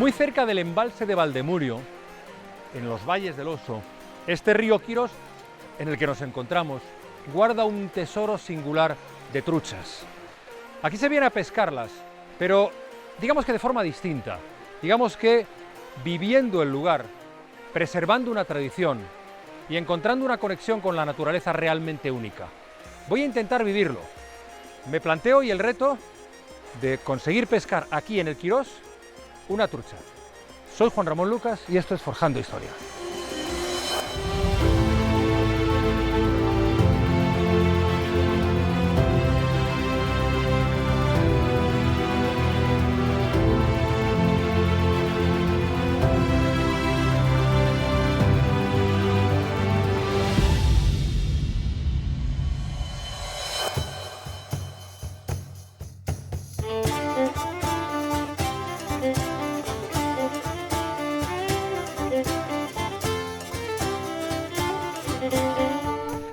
Muy cerca del embalse de Valdemurio, en los valles del Oso, este río Quirós en el que nos encontramos guarda un tesoro singular de truchas. Aquí se viene a pescarlas, pero digamos que de forma distinta, digamos que viviendo el lugar, preservando una tradición y encontrando una conexión con la naturaleza realmente única. Voy a intentar vivirlo. Me planteo hoy el reto de conseguir pescar aquí en el Quirós una trucha. Soy Juan Ramón Lucas y esto es Forjando Historia.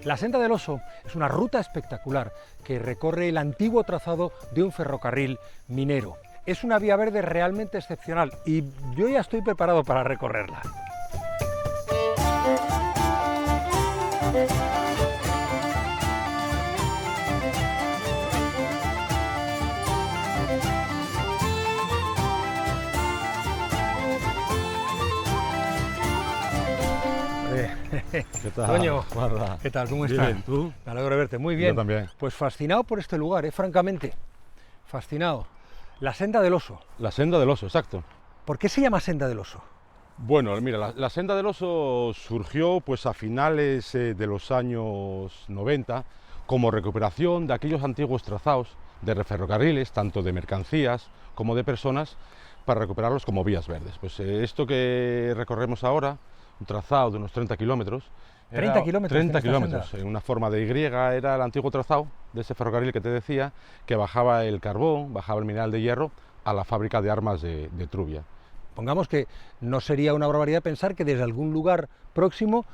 La Senda del Oso es una ruta espectacular que recorre el antiguo trazado de un ferrocarril minero. Es una vía verde realmente excepcional y yo ya estoy preparado para recorrerla. ¿Qué tal? Toño, Guarda. ¿qué tal? ¿Cómo Bien, estás? ¿tú? Me alegro de verte, muy bien. Yo también. Pues fascinado por este lugar, francamente, fascinado. La Senda del Oso. La Senda del Oso, exacto. ¿Por qué se llama Senda del Oso? Bueno, mira, la Senda del Oso surgió pues a finales de los años 90 como recuperación de aquellos antiguos trazados de ferrocarriles, tanto de mercancías como de personas, para recuperarlos como vías verdes. Pues esto que recorremos ahora, un trazado de unos 30 kilómetros. 30 kilómetros. 30 kilómetros, en una forma de Y, era el antiguo trazado de ese ferrocarril que te decía, que bajaba el carbón, bajaba el mineral de hierro a la fábrica de armas de Trubia. Pongamos que no sería una barbaridad pensar que desde algún lugar próximo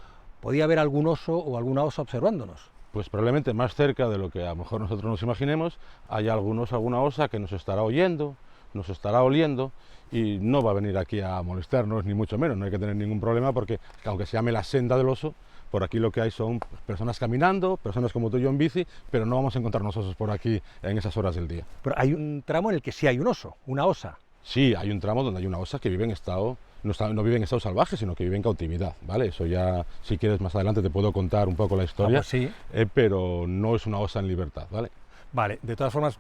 podía haber algún oso o alguna osa observándonos. Pues probablemente más cerca de lo que a lo mejor nosotros nos imaginemos, hay alguna osa que nos estará oyendo, nos estará oliendo y no va a venir aquí a molestarnos, ni mucho menos, no hay que tener ningún problema porque aunque se llame la Senda del Oso, por aquí lo que hay son personas caminando, personas como tú y yo en bici, pero no vamos a encontrarnos osos por aquí en esas horas del día. Pero hay un tramo en el que sí hay un oso, una osa. Sí, hay un tramo donde hay una osa que vive en estado, no vive en estado salvaje, sino que vive en cautividad, ¿vale? Eso ya, si quieres más adelante te puedo contar un poco la historia, pues sí. Pero no es una osa en libertad, ¿vale? Vale, de todas formas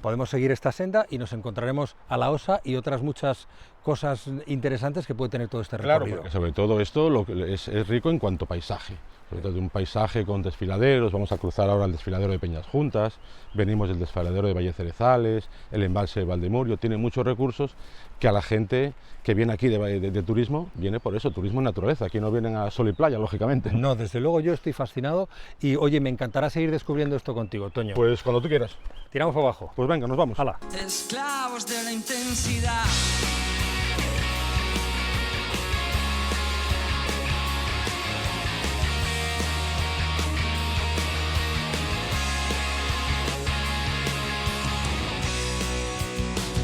podemos seguir esta senda y nos encontraremos a la osa y otras muchas cosas interesantes que puede tener todo este recorrido. Claro, porque sobre todo esto es rico en cuanto a paisaje, sobre todo de un paisaje con desfiladeros. Vamos a cruzar ahora el desfiladero de Peñas Juntas, venimos del desfiladero de Valle Cerezales, el embalse de Valdemurio, tiene muchos recursos que a la gente que viene aquí de turismo, viene por eso, turismo y naturaleza, aquí no vienen a sol y playa, lógicamente. No, desde luego yo estoy fascinado y oye, me encantará seguir descubriendo esto contigo, Toño. Pues cuando tú quieras. Tiramos para abajo. Pues venga, nos vamos. ¡Hala! Esclavos de la intensidad.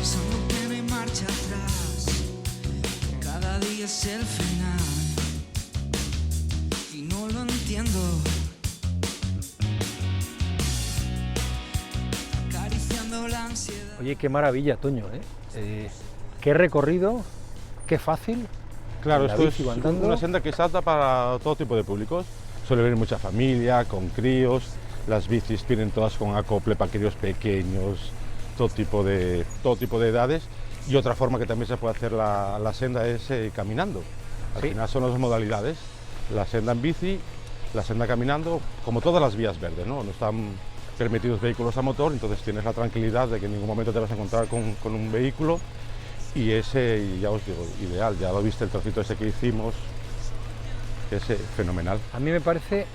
Solo que no hay marcha atrás. Cada día es el final. Y no lo entiendo. La ansiedad. Oye, qué maravilla, Toño, ¿eh? Qué recorrido, qué fácil. Claro, La esto bici es va andando. una senda que es apta para todo tipo de públicos. Suele venir mucha familia, con críos, las bicis vienen todas con acople para críos pequeños, todo tipo de edades. Y otra forma que también se puede hacer la senda es caminando. Al final son las modalidades, la senda en bici, la senda caminando, como todas las vías verdes, ¿no? No están permitidos vehículos a motor, entonces tienes la tranquilidad de que en ningún momento te vas a encontrar con un vehículo y ese, ya os digo, ideal, ya lo viste el trocito ese que hicimos, es fenomenal. A mí me parece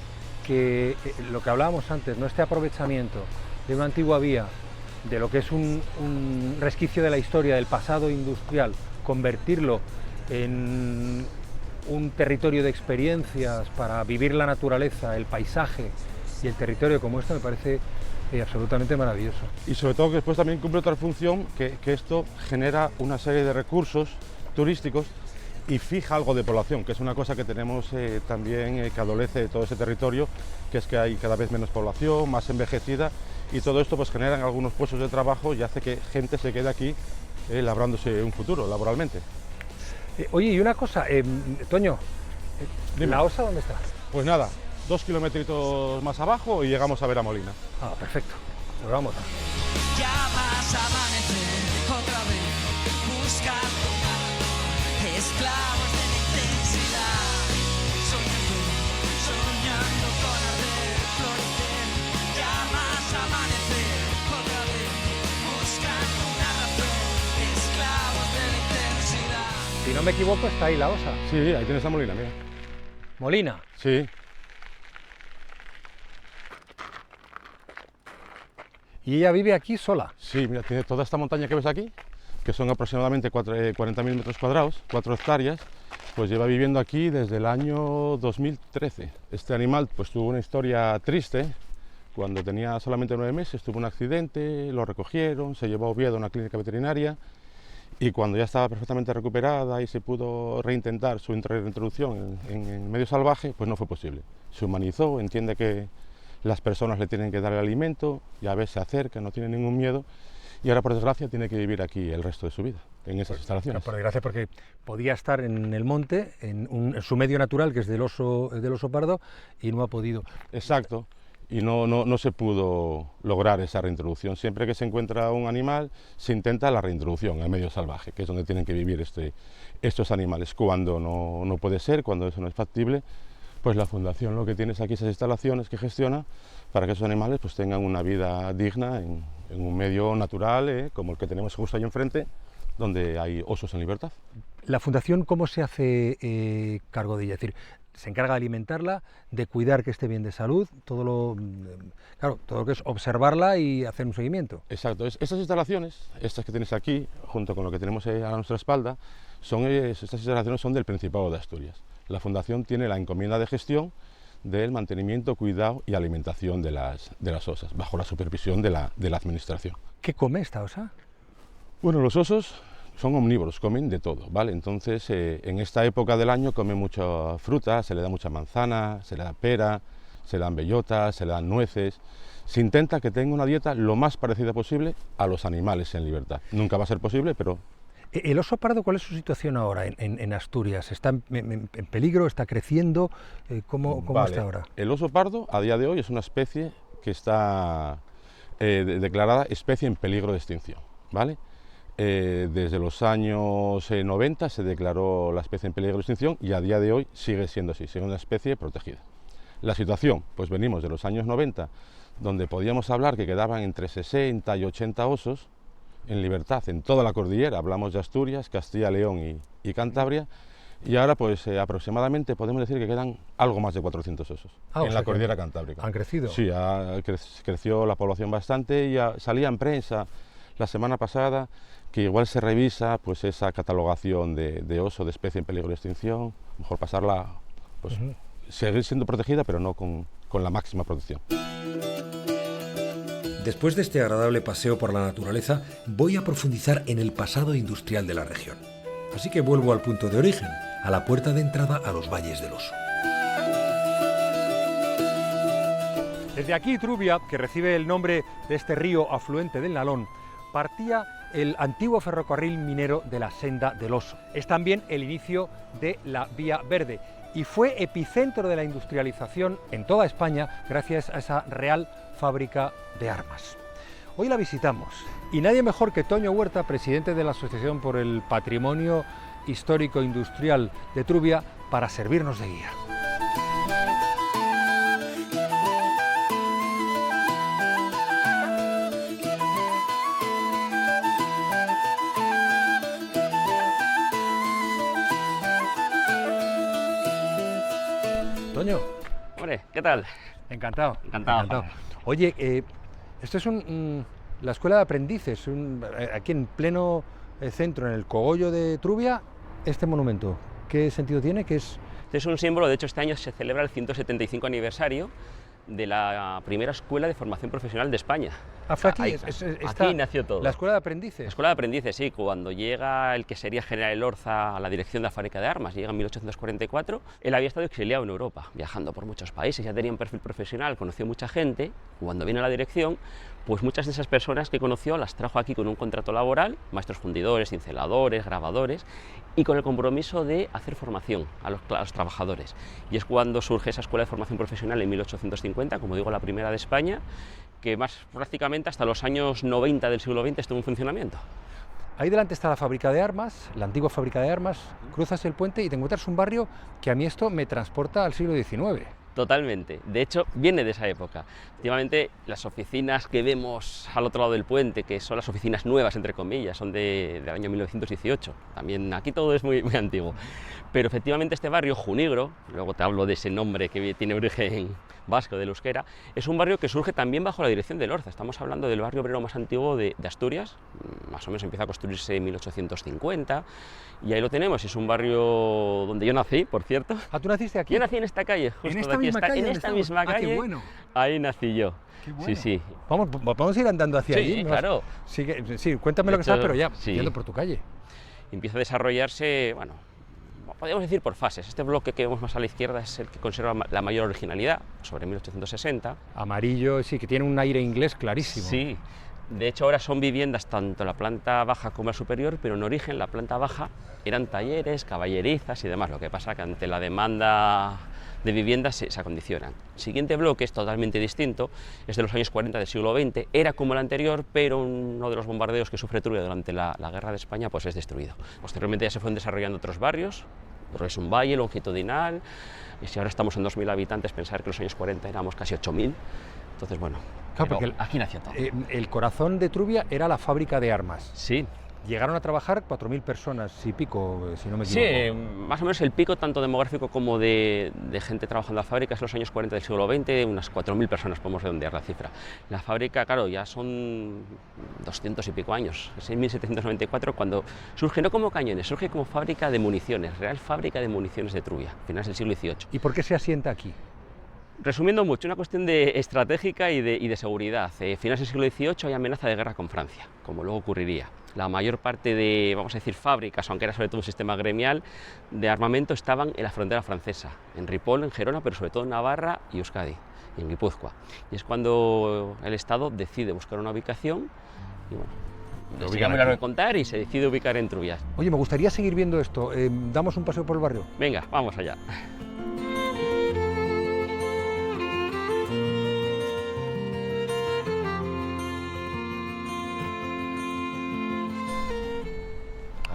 que lo que hablábamos antes, ¿no? Este aprovechamiento de una antigua vía, de lo que es un resquicio de la historia, del pasado industrial, convertirlo en un territorio de experiencias para vivir la naturaleza, el paisaje y el territorio como esto, me parece Sí, absolutamente maravilloso. Y sobre todo que después también cumple otra función, que esto genera una serie de recursos turísticos y fija algo de población, que es una cosa que tenemos también que adolece de todo ese territorio, que es que hay cada vez menos población, más envejecida, y todo esto pues generan algunos puestos de trabajo y hace que gente se quede aquí labrándose un futuro laboralmente. Oye, y una cosa, Toño, Dime. ¿la osa dónde está? Pues nada, 2 kilometritos más abajo y llegamos a ver a Molina. Ah, perfecto, pues vamos. Ya vas a amanecer otra vez buscando esclavos de la intensidad, soñando con arder, florecer. Ya vas a amanecer otra vez buscando una razón, esclavos de la intensidad. Si no me equivoco, está ahí la osa. Sí, ahí tienes a Molina, mira. Molina. Sí. Y ella vive aquí sola. Sí, mira, tiene toda esta montaña que ves aquí, que son aproximadamente 40.000 metros cuadrados, 4 hectáreas, pues lleva viviendo aquí desde el año 2013. Este animal pues tuvo una historia triste. Cuando tenía solamente 9 meses tuvo un accidente, lo recogieron, se llevó a Oviedo a una clínica veterinaria y cuando ya estaba perfectamente recuperada y se pudo reintentar su reintroducción en el medio salvaje, pues no fue posible. Se humanizó, entiende que las personas le tienen que dar el alimento, ya ves, se acerca, no tiene ningún miedo y ahora por desgracia tiene que vivir aquí el resto de su vida, en esas instalaciones. Por desgracia, porque podía estar en el monte, en su medio natural, que es del oso pardo, y no ha podido. Exacto, y no se pudo lograr esa reintroducción. Siempre que se encuentra un animal, se intenta la reintroducción al medio salvaje, que es donde tienen que vivir estos animales. Cuando no puede ser, cuando eso no es factible, pues la Fundación lo que tiene es aquí esas instalaciones que gestiona para que esos animales pues tengan una vida digna en un medio natural, como el que tenemos justo ahí enfrente, donde hay osos en libertad. ¿La Fundación cómo se hace cargo de ella? Es decir, se encarga de alimentarla, de cuidar que esté bien de salud, todo lo que es observarla y hacer un seguimiento. Exacto, estas instalaciones, estas que tienes aquí, junto con lo que tenemos a nuestra espalda, estas instalaciones son del Principado de Asturias. La Fundación tiene la encomienda de gestión del mantenimiento, cuidado y alimentación de las osas, bajo la supervisión de la Administración. ¿Qué come esta osa? Bueno, los osos son omnívoros, comen de todo, ¿vale? Entonces, en esta época del año comen mucha fruta, se le da mucha manzana, se le da pera, se le dan bellotas, se le dan nueces. Se intenta que tenga una dieta lo más parecida posible a los animales en libertad. Nunca va a ser posible, pero... ¿El oso pardo cuál es su situación ahora en Asturias? ¿Está en peligro? ¿Está creciendo? ¿Cómo está ahora? El oso pardo, a día de hoy, es una especie que está declarada especie en peligro de extinción, ¿vale? Desde los años 90 se declaró la especie en peligro de extinción y a día de hoy sigue siendo así, sigue una especie protegida. La situación, pues venimos de los años 90, donde podíamos hablar que quedaban entre 60 y 80 osos en libertad en toda la cordillera, hablamos de Asturias, Castilla, León y Cantabria, y ahora pues aproximadamente podemos decir que quedan algo más de 400 osos en la cordillera cantábrica. ¿Han crecido? Sí, creció la población bastante y salía en prensa la semana pasada que igual se revisa pues esa catalogación de oso de especie en peligro de extinción, mejor pasarla, pues seguir siendo protegida pero no con la máxima protección. Después de este agradable paseo por la naturaleza, voy a profundizar en el pasado industrial de la región. Así que vuelvo al punto de origen, a la puerta de entrada a los valles del Oso. Desde aquí, Trubia, que recibe el nombre de este río afluente del Nalón, partía el antiguo ferrocarril minero de la Senda del Oso. Es también el inicio de la Vía Verde y fue epicentro de la industrialización en toda España gracias a esa real fábrica de armas. Hoy la visitamos y nadie mejor que Toño Huerta, presidente de la Asociación por el Patrimonio Histórico Industrial de Trubia, para servirnos de guía. Toño. Hombre, ¿qué tal? Encantado. Encantado. Oye, esto es la escuela de aprendices, aquí en pleno centro, en el cogollo de Trubia, este monumento. ¿Qué sentido tiene? ¿Qué es? Este es un símbolo, de hecho este año se celebra el 175 aniversario de la primera escuela de formación profesional de España. Fue aquí, Aquí nació todo. La escuela de aprendices. La escuela de aprendices, sí, cuando llega el que sería general Elorza a la dirección de la fábrica de armas, llega en 1844, él había estado exiliado en Europa, viajando por muchos países, ya tenía un perfil profesional, conoció mucha gente. Cuando viene a la dirección, pues muchas de esas personas que conoció las trajo aquí con un contrato laboral, maestros fundidores, cinceladores, grabadores, y con el compromiso de hacer formación a los trabajadores. Y es cuando surge esa escuela de formación profesional en 1850, como digo, la primera de España, que más prácticamente hasta los años 90 del siglo XX estuvo en funcionamiento. Ahí delante está la fábrica de armas, la antigua fábrica de armas, cruzas el puente y te encuentras un barrio que a mí esto me transporta al siglo XIX. Totalmente, de hecho viene de esa época. Efectivamente, las oficinas que vemos al otro lado del puente, que son las oficinas nuevas, entre comillas, son del año 1918. También aquí todo es muy antiguo. Pero efectivamente este barrio, Junigro, luego te hablo de ese nombre que tiene origen vasco, del euskera, es un barrio que surge también bajo la dirección de Elorza. Estamos hablando del barrio obrero más antiguo de Asturias, más o menos empieza a construirse en 1850, y ahí lo tenemos. Es un barrio donde yo nací, por cierto. Ah, ¿tú naciste aquí? Yo nací en esta calle, justo ¿En esta de aquí, misma calle? en esta misma calle, qué bueno. ahí nací yo. Qué bueno. Sí, sí. Vamos a ir andando hacia allí. Sí, claro. Sí, cuéntame lo que sabes, pero ya, sí. yendo por tu calle. Empieza a desarrollarse, bueno, podríamos decir por fases. Este bloque que vemos más a la izquierda es el que conserva la mayor originalidad, sobre 1860. Amarillo, sí, que tiene un aire inglés clarísimo. Sí, de hecho ahora son viviendas tanto la planta baja como la superior, pero en origen la planta baja eran talleres, caballerizas y demás, lo que pasa que ante la demanda de viviendas se acondicionan. El siguiente bloque es totalmente distinto, es de los años 40 del siglo XX, era como el anterior, pero uno de los bombardeos que sufre Trubia durante la Guerra de España pues es destruido. Posteriormente ya se fueron desarrollando otros barrios, es un valle longitudinal, y si ahora estamos en 2.000 habitantes, pensar que en los años 40 éramos casi 8.000, entonces bueno, claro, porque aquí nació todo. El corazón de Trubia era la fábrica de armas. Sí. Llegaron a trabajar 4.000 personas y pico, si no me equivoco. Sí, más o menos el pico tanto demográfico como de gente trabajando en la fábrica es los años 40 del siglo XX, unas 4.000 personas, podemos redondear la cifra. La fábrica, claro, ya son 200 y pico años, es en 1794 cuando surge no como cañones, surge como fábrica de municiones, real fábrica de municiones de Trubia, finales del siglo XVIII. ¿Y por qué se asienta aquí? Resumiendo mucho, una cuestión de estratégica y de seguridad. Finales del siglo XVIII hay amenaza de guerra con Francia, como luego ocurriría. La mayor parte de, vamos a decir, fábricas, aunque era sobre todo un sistema gremial, de armamento estaban en la frontera francesa, en Ripoll, en Gerona, pero sobre todo en Navarra y Euskadi, y en Guipúzcoa. Y es cuando el Estado decide buscar una ubicación, y bueno, sería muy largo de contar, y se decide ubicar en Trubia. Oye, me gustaría seguir viendo esto. ¿Damos un paseo por el barrio? Venga, vamos allá.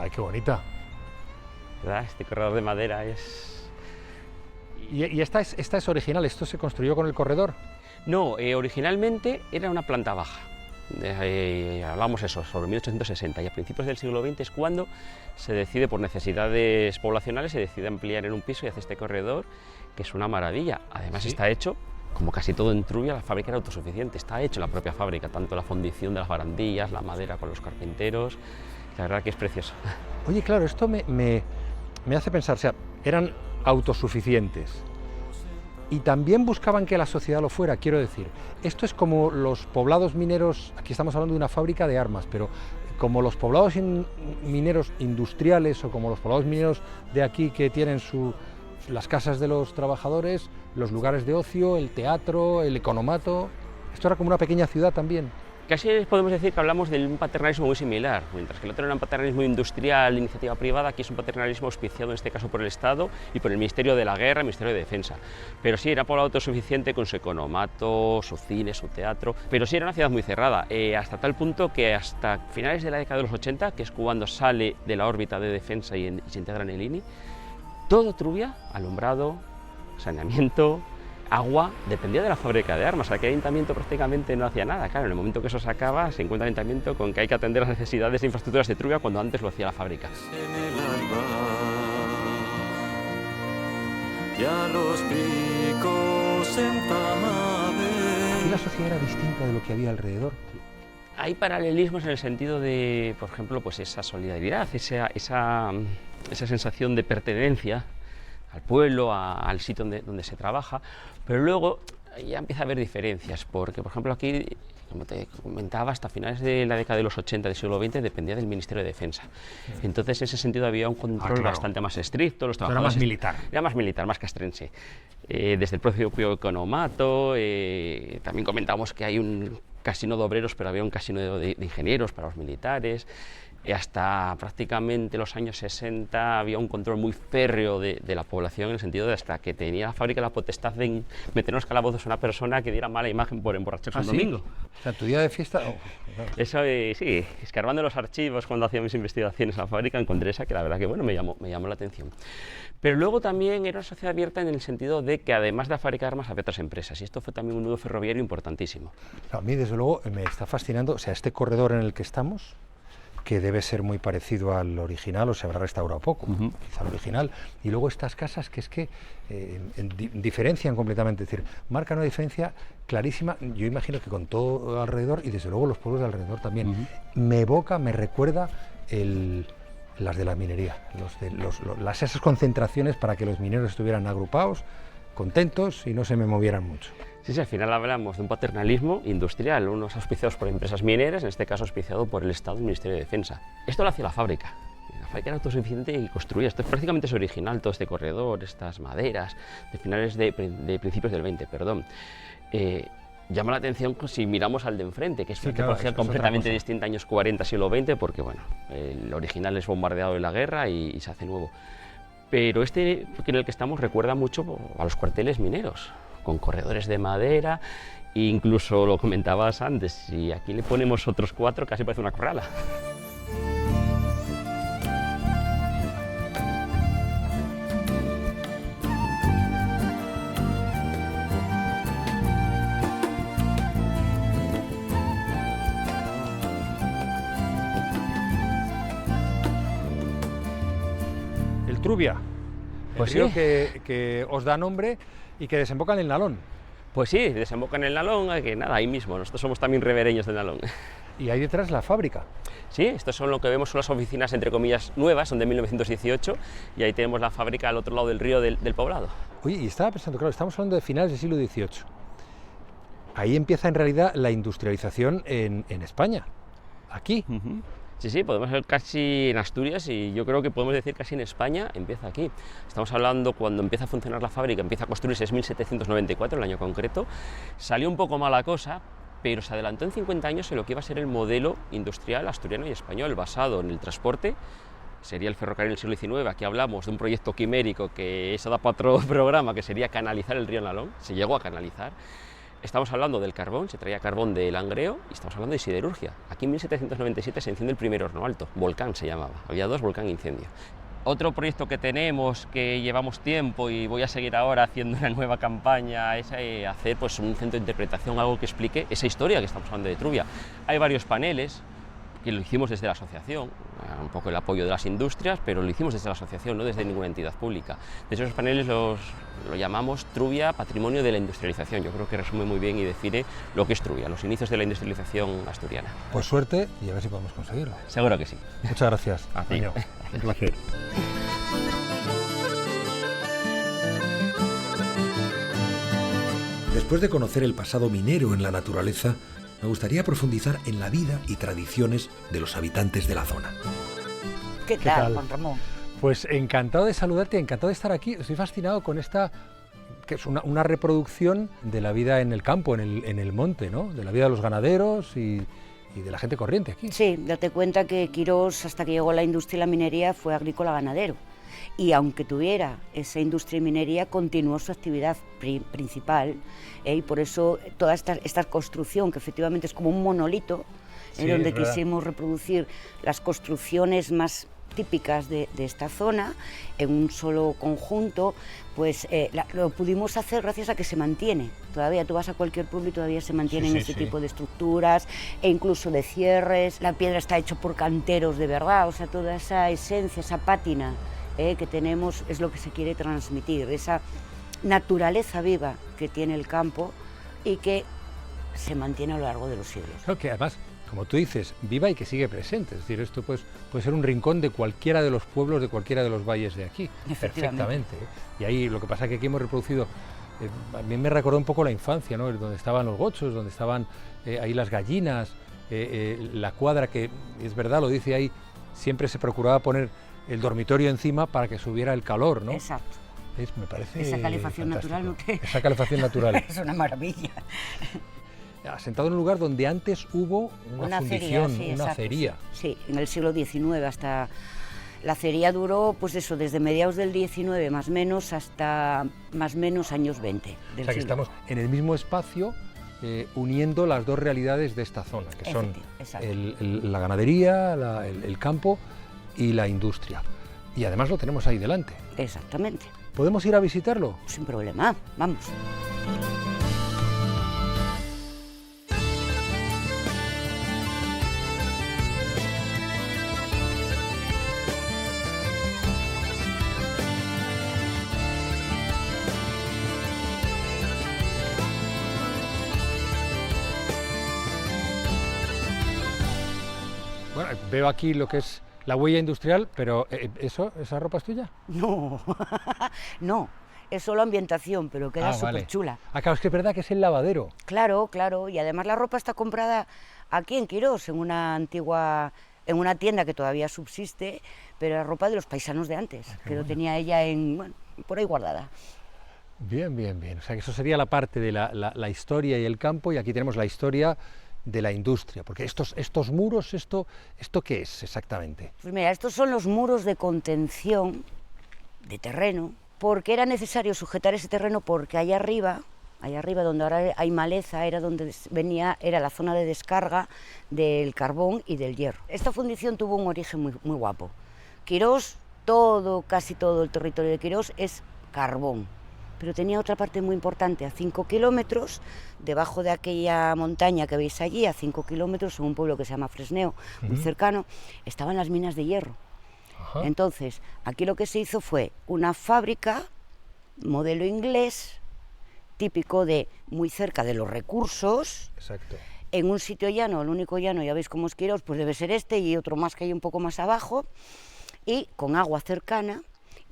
¡Ay, qué bonita! ¿Verdad? Este corredor de madera es... ¿Y esta es original? ¿Esto se construyó con el corredor? No, originalmente era una planta baja. Hablamos eso, sobre 1860, y a principios del siglo XX es cuando se decide, por necesidades poblacionales, se decide ampliar en un piso y hace este corredor, que es una maravilla. Además, ¿sí? Está hecho, como casi todo en Trubia, la fábrica era autosuficiente, está hecho la propia fábrica, tanto la fundición de las barandillas, la madera con los carpinteros, la verdad que es precioso. Oye, claro, esto me hace pensar, o sea, eran autosuficientes y también buscaban que la sociedad lo fuera, quiero decir, esto es como los poblados mineros, aquí estamos hablando de una fábrica de armas, pero como los poblados mineros industriales o como los poblados mineros de aquí que tienen las casas de los trabajadores, los lugares de ocio, el teatro, el economato, esto era como una pequeña ciudad también. Casi podemos decir que hablamos de un paternalismo muy similar, mientras que el otro era un paternalismo industrial, iniciativa privada, aquí es un paternalismo auspiciado en este caso por el Estado y por el Ministerio de la Guerra, el Ministerio de Defensa. Pero sí, era poblado autosuficiente con su economato, su cine, su teatro, pero sí era una ciudad muy cerrada, hasta tal punto que hasta finales de la década de los 80, que es cuando sale de la órbita de defensa y se integra en el INI, todo Trubia, alumbrado, saneamiento, agua, dependía de la fábrica de armas. Aquel ayuntamiento prácticamente no hacía nada. Claro, en el momento que eso se acaba, se encuentra el ayuntamiento con que hay que atender las necesidades de infraestructuras de Trubia cuando antes lo hacía la fábrica. En el alba, ya los picos en Tamabé. Aquí la sociedad era distinta de lo que había alrededor. Hay paralelismos en el sentido de, por ejemplo, pues esa solidaridad, esa sensación de pertenencia al pueblo, al sitio donde se trabaja, pero luego ya empieza a haber diferencias, porque, por ejemplo, aquí, como te comentaba, hasta finales de la década de los 80 del siglo XX dependía del Ministerio de Defensa. Entonces, en ese sentido, había un control claro. bastante más estricto. Los Era trabajadores más militar. Era más militar, más castrense. Desde el propio economato, también comentábamos que hay un casino de obreros, pero había un casino de ingenieros para los militares. Hasta prácticamente los años 60 había un control muy férreo de la población, en el sentido de hasta que tenía la fábrica la potestad de meter en los calabozos a una persona que diera mala imagen por emborracharse un domingo. O sea, tu día de fiesta... Oh, claro. Eso, sí, escarbando en los archivos cuando hacía mis investigaciones en la fábrica encontré esa que la verdad que bueno, me llamó la atención. Pero luego también era una sociedad abierta en el sentido de que además de la fábrica de armas había otras empresas, y esto fue también un nudo ferroviario importantísimo. A mí, desde luego, me está fascinando, o sea, este corredor en el que estamos, que debe ser muy parecido al original, o se habrá restaurado poco, quizá al original, y luego estas casas que es que diferencian completamente, es decir, marcan una diferencia clarísima, yo imagino que con todo alrededor, y desde luego los pueblos de alrededor también, me evoca, me recuerda las de la minería, esas concentraciones para que los mineros estuvieran agrupados, contentos y no se me movieran mucho. Sí, al final hablamos de un paternalismo industrial, unos auspiciados por empresas mineras, en este caso auspiciado por el Estado y el Ministerio de Defensa. Esto lo hacía la fábrica. La fábrica era autosuficiente y construía. Esto prácticamente es original, todo este corredor, estas maderas, de finales de principios del 20, perdón. Llama la atención si miramos al de enfrente, que es una tecnología completamente distinta, años 40, siglo XX, porque bueno, el original es bombardeado en la guerra y se hace nuevo. Pero este en el que estamos recuerda mucho a los cuarteles mineros, con corredores de madera, e incluso lo comentabas antes, si aquí le ponemos otros 4 casi parece una corrala. El Trubia, Pues el río sí. que os da nombre y que desemboca en el Nalón. Pues sí, desemboca en el Nalón, que nada, ahí mismo, nosotros somos también ribereños del Nalón. Y ahí detrás la fábrica. Sí, estos son lo que vemos, son las oficinas entre comillas nuevas, son de 1918, y ahí tenemos la fábrica al otro lado del río del poblado. Oye, y estaba pensando, claro, estamos hablando de finales del siglo XVIII. Ahí empieza en realidad la industrialización en España, aquí. Sí, podemos ver casi en Asturias y yo creo que podemos decir casi en España empieza aquí. Estamos hablando cuando empieza a funcionar la fábrica, empieza a construirse, es 1794, el año concreto. Salió un poco mala cosa, pero se adelantó en 50 años en lo que iba a ser el modelo industrial asturiano y español, basado en el transporte. Sería el ferrocarril del siglo XIX, aquí hablamos de un proyecto quimérico que eso da para otro programa, que sería canalizar el río Nalón, se llegó a canalizar. Estamos hablando del carbón, se traía carbón de Langreo, y estamos hablando de siderurgia. Aquí en 1797 se enciende el primer horno alto, Volcán se llamaba, había 2, Volcán e Incendio. Otro proyecto que tenemos, que llevamos tiempo y voy a seguir ahora haciendo una nueva campaña, es hacer pues, un centro de interpretación, algo que explique esa historia que estamos hablando de Trubia. Hay varios paneles, que lo hicimos desde la asociación, un poco el apoyo de las industrias, pero lo hicimos desde la asociación, no desde ninguna entidad pública. Desde esos paneles lo llamamos Trubia, Patrimonio de la Industrialización. Yo creo que resume muy bien y define lo que es Trubia, los inicios de la industrialización asturiana. Pues suerte y a ver si podemos conseguirlo. Seguro que sí. Muchas gracias. A ti. Toño. Un placer. Después de conocer el pasado minero en la naturaleza, me gustaría profundizar en la vida y tradiciones de los habitantes de la zona. ¿Qué tal, Juan Ramón? Pues encantado de saludarte, encantado de estar aquí. Estoy fascinado con esta, que es una reproducción de la vida en el campo, en el monte, ¿no? De la vida de los ganaderos y de la gente corriente aquí. Sí, date cuenta que Quirós, hasta que llegó la industria y la minería, fue agrícola ganadero. Y aunque tuviera esa industria y minería, continuó su actividad principal, y por eso toda esta construcción, que efectivamente es como un monolito, Sí, donde es verdad. quisimos reproducir las construcciones más típicas de esta zona en un solo conjunto, pues lo pudimos hacer gracias a que se mantiene. Todavía tú vas a cualquier pueblo y todavía se mantienen ese tipo de estructuras e incluso de cierres. La piedra está hecha por canteros de verdad, o sea, toda esa esencia, esa pátina que tenemos es lo que se quiere transmitir, esa naturaleza viva que tiene el campo y que se mantiene a lo largo de los siglos. Claro que además, como tú dices, viva y que sigue presente. Es decir, esto pues, puede ser un rincón de cualquiera de los pueblos, de cualquiera de los valles de aquí. Efectivamente. Perfectamente. Y ahí lo que pasa es que aquí hemos reproducido A mí me recordó un poco la infancia, ¿no? Donde estaban los gochos, donde estaban ahí las gallinas, la cuadra, que es verdad, lo dice ahí, siempre se procuraba poner el dormitorio encima para que subiera el calor, ¿no? Exacto. Me parece Esa calefacción natural, fantástico. Esa calefacción natural. Es una maravilla. Asentado en un lugar donde antes hubo una fundición, acería, sí, una exacto, acería. Sí, en el siglo XIX hasta... La acería duró, pues eso, desde mediados del XIX más o menos hasta más o menos años 20 del O sea que siglo. estamos en el mismo espacio uniendo las dos realidades de esta zona, que son Exacto. la ganadería, el campo y la industria. Y además lo tenemos ahí delante. Exactamente, ¿Podemos ir a visitarlo? sin problema, vamos. Bueno, veo aquí lo que es la huella industrial, pero ¿esa ropa es tuya? No, no, es solo ambientación, pero queda súper vale. chula. Ah, claro, es que es verdad que es el lavadero. Claro, claro, y además la ropa está comprada aquí en Quirós, en una tienda que todavía subsiste, pero la ropa de los paisanos de antes, que lo tenía ella por ahí guardada. Bien, bien, bien. O sea, que eso sería la parte de la historia y el campo, y aquí tenemos la historia de la industria, porque estos muros, ¿esto qué es exactamente? Pues mira, estos son los muros de contención de terreno, porque era necesario sujetar ese terreno porque allá arriba donde ahora hay maleza, era la zona de descarga del carbón y del hierro. Esta fundición tuvo un origen muy, muy guapo. Quirós, casi todo el territorio de Quirós es carbón, pero tenía otra parte muy importante, a 5 kilómetros, debajo de aquella montaña que veis allí, a 5 kilómetros, en un pueblo que se llama Fresneo, muy cercano, estaban las minas de hierro. Ajá. Entonces, aquí lo que se hizo fue una fábrica, modelo inglés, típico de muy cerca de los recursos, Exacto. en un sitio llano, el único llano, ya veis cómo es Quirós, pues debe ser este y otro más que hay un poco más abajo, y con agua cercana,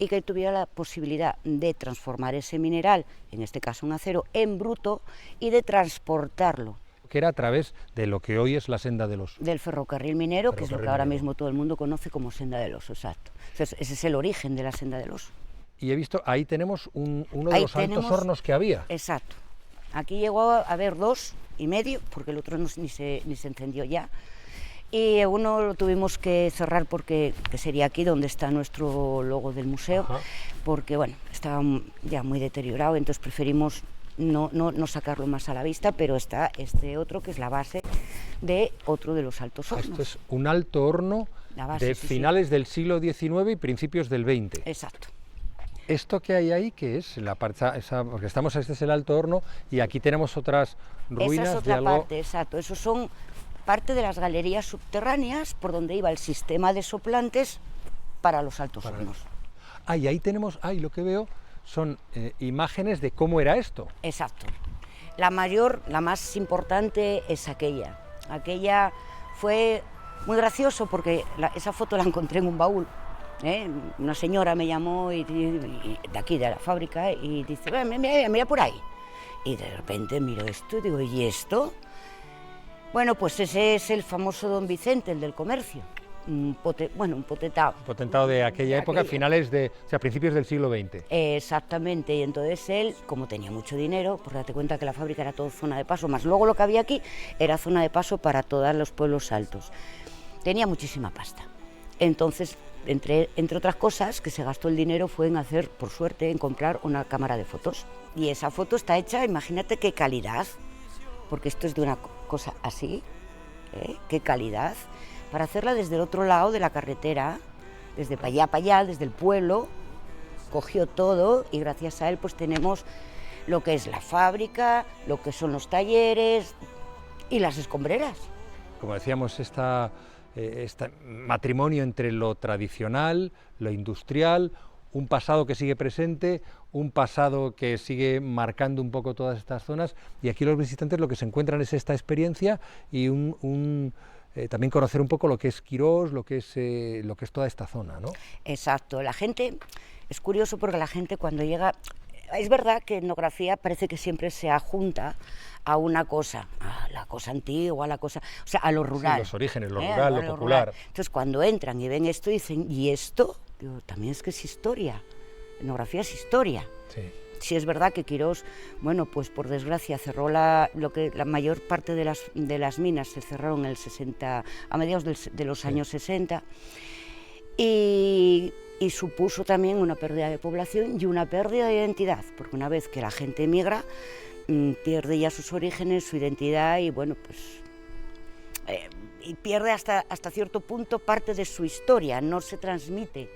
y que tuviera la posibilidad de transformar ese mineral, en este caso un acero, en bruto y de transportarlo. Que era a través de lo que hoy es la Senda del Oso. Del ferrocarril minero, que es lo que Ferrocarril ahora minero. mismo todo el mundo conoce como Senda del Oso, exacto. Entonces, ese es el origen de la Senda del Oso. Y he visto, ahí tenemos uno de Ahí los altos tenemos- hornos que había. Exacto. Aquí llegó a haber 2,5, porque el otro ni se encendió ya. Y uno lo tuvimos que cerrar que sería aquí donde está nuestro logo del museo, Ajá. porque bueno, estaba ya muy deteriorado, entonces preferimos no sacarlo más a la vista, pero está este otro que es la base de otro de los altos hornos. Esto es un alto horno La base, de sí, sí. finales del siglo XIX y principios del XX. Exacto. ¿Esto que hay ahí qué es? Porque este es el alto horno y aquí tenemos otras ruinas Esa es de otra algo... parte, exacto. Esos son parte de las galerías subterráneas por donde iba el sistema de soplantes para los altos hornos. Ah, y ahí tenemos, lo que veo son imágenes de cómo era esto. Exacto. La más importante es aquella. Aquella fue muy gracioso porque esa foto la encontré en un baúl. Una señora me llamó de aquí, de la fábrica, y dice, mira por ahí. Y de repente miro esto y digo, ¿y esto? Bueno, pues ese es el famoso Don Vicente, el del comercio. Un potentado. Potentado de aquella época, principios del siglo XX. Exactamente, y entonces él, como tenía mucho dinero, pues date cuenta que la fábrica era todo zona de paso, más luego lo que había aquí era zona de paso para todos los pueblos altos. Tenía muchísima pasta. Entonces, entre otras cosas, que se gastó el dinero fue en hacer, por suerte, en comprar una cámara de fotos. Y esa foto está hecha, imagínate qué calidad, porque esto es de una cosa así, qué calidad, para hacerla desde el otro lado de la carretera, desde para allá, desde el pueblo, cogió todo y gracias a él pues tenemos lo que es la fábrica, lo que son los talleres y las escombreras. Como decíamos, este matrimonio entre lo tradicional, lo industrial, un pasado que sigue presente, un pasado que sigue marcando un poco todas estas zonas, y aquí los visitantes lo que se encuentran es esta experiencia y también conocer un poco lo que es Quirós, lo que es toda esta zona, ¿no? Exacto, la gente, es curioso porque la gente cuando llega, Es verdad que etnografía parece que siempre se adjunta a una cosa, a la cosa antigua, a la cosa, o sea, a lo rural. Sí, los orígenes, lo ¿eh? rural, A lo popular. rural. Entonces, cuando entran y ven esto, dicen, ¿y esto? Digo, también es que es historia. Etnografía es historia. Sí. Sí es verdad que Quirós, bueno, pues por desgracia cerró la mayor parte de las minas se cerraron en el 60, a mediados de los años 60, y supuso también una pérdida de población y una pérdida de identidad, porque una vez que la gente emigra, pierde ya sus orígenes, su identidad y bueno, pues y pierde hasta cierto punto parte de su historia, no se transmite